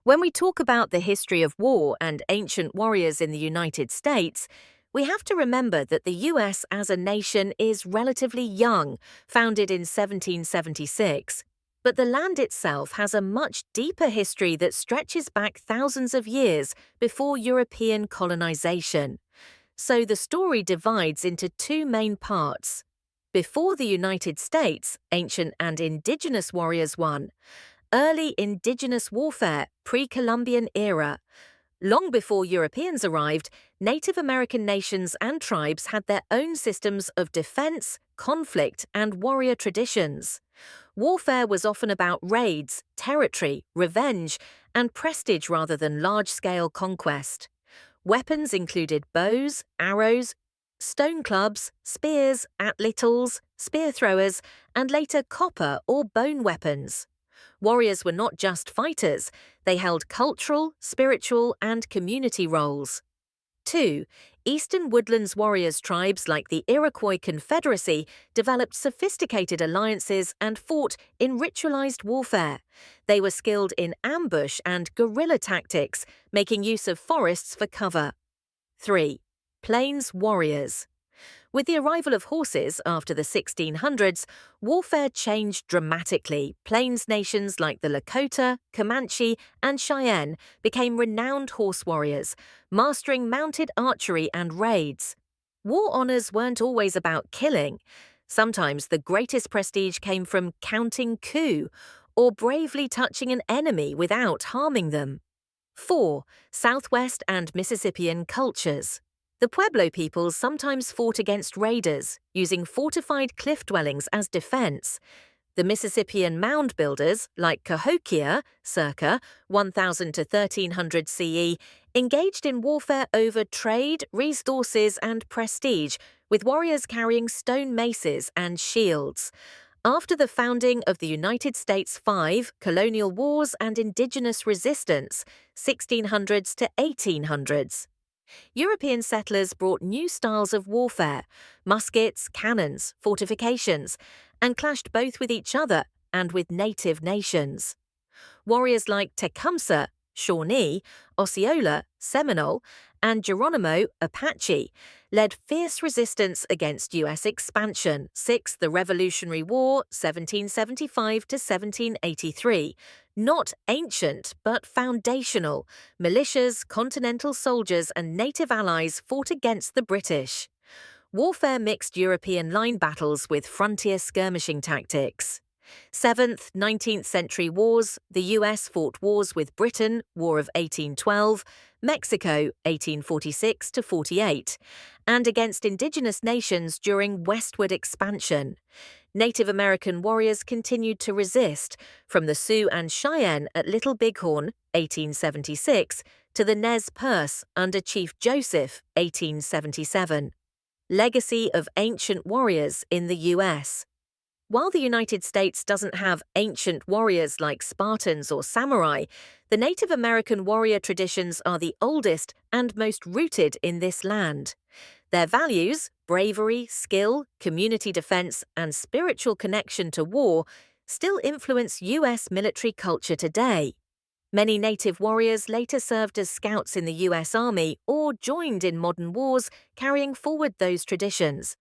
When we talk about the history of war and ancient warriors in the United States, we have to remember that the US as a nation is relatively young, founded in 1776. But the land itself has a much deeper history that stretches back thousands of years before European colonization. So the story divides into two main parts. Before the United States, ancient and indigenous warriors won. Early indigenous warfare, pre-Columbian era. Long before Europeans arrived, Native American nations and tribes had their own systems of defense, conflict, and warrior traditions. Warfare was often about raids, territory, revenge, and prestige rather than large-scale conquest. Weapons included bows, arrows, stone clubs, spears, atlatls, spear throwers, and later copper or bone weapons. Warriors were not just fighters, they held cultural, spiritual, and community roles. 2. Eastern Woodlands warriors tribes like the Iroquois Confederacy developed sophisticated alliances and fought in ritualized warfare. They were skilled in ambush and guerrilla tactics, making use of forests for cover. 3. Plains warriors. With the arrival of horses after the 1600s, warfare changed dramatically. Plains nations like the Lakota, Comanche, and Cheyenne became renowned horse warriors, mastering mounted archery and raids. War honors weren't always about killing. Sometimes the greatest prestige came from counting coup or bravely touching an enemy without harming them. 4. Southwest and Mississippian cultures. The Pueblo peoples sometimes fought against raiders, using fortified cliff dwellings as defense. The Mississippian mound builders, like Cahokia, circa 1000 to 1300 CE, engaged in warfare over trade, resources, and prestige, with warriors carrying stone maces and shields. After the founding of the United States, 5 colonial wars and indigenous resistance, 1600s to 1800s. European settlers brought new styles of warfare, muskets, cannons, fortifications, and clashed both with each other and with native nations. Warriors like Tecumseh, Shawnee, Osceola, Seminole, and Geronimo, Apache, led fierce resistance against U.S. expansion. 6. The Revolutionary War, 1775 to 1783. Not ancient, but foundational. Militias, continental soldiers, and native allies fought against the British. Warfare mixed European line battles with frontier skirmishing tactics. 7th, 19th century wars. The US fought wars with Britain, War of 1812, Mexico, 1846 to 48, and against indigenous nations during westward expansion. Native American warriors continued to resist, from the Sioux and Cheyenne at Little Bighorn, 1876, to the Nez Perce under Chief Joseph, 1877. Legacy of ancient warriors in the US. While the United States doesn't have ancient warriors like Spartans or samurai, the Native American warrior traditions are the oldest and most rooted in this land. Their values, bravery, skill, community defense, and spiritual connection to war still influence U.S. military culture today. Many native warriors later served as scouts in the U.S. Army or joined in modern wars, carrying forward those traditions.